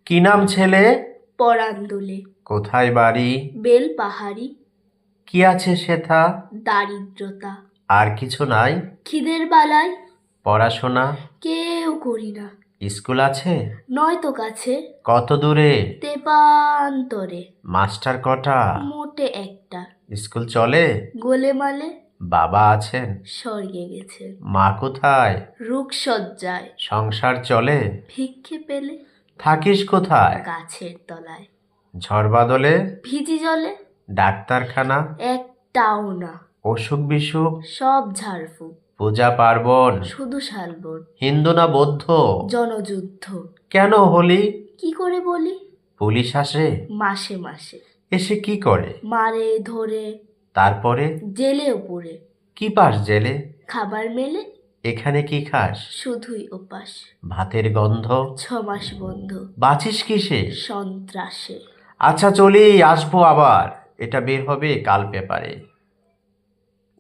কি নাম ছেলে? পরাণ দোলে। কোথায় বাড়ি? বেল পাহাড়ি। কি আছে সেথা? দারিদ্রতা। আর কিছু নাই? খিদের বালায় পড়াশোনা? কেউ করি না। স্কুল আছে? নয়তো কাছে। কত দূরে? তেপান্তরে। মাস্টার কটা? মোটে একটা। স্কুল চলে? গোলেমালে। বাবা আছেন? স্বর্গে গেছে। মা কোথায়? রূপসজ্জায়। সংসার চলে? ভিক্ষে পেলে। থাকিস কোথায়? গাছের তলায়। ঝড় বাদলে? ভিজি জলে। ডাক্তারখানা? একটাও না। অসুখ বিসুখ? সব ঝাড়ফুঁক। পূজা পার্বণ? শুধু শালবন। হিন্দু না বৌদ্ধ? জনযুদ্ধ। কেন হলি? কি করে বলি? পুলিশ আসে? মাসে মাসে। এসে কি করে? মারে ধরে। তারপরে? জেলে উপরে। কি পাস জেলে? খাবার মেলে। এখানে কি খাস? শুধুই উপাস। ভাতের গন্ধ। 6 মাস বন্ধ। বাঁচিস কিসে? সন্ত্রাসে। আচ্ছা চলি, আসবো আবার। এটা বের হবে কাল পেপারে।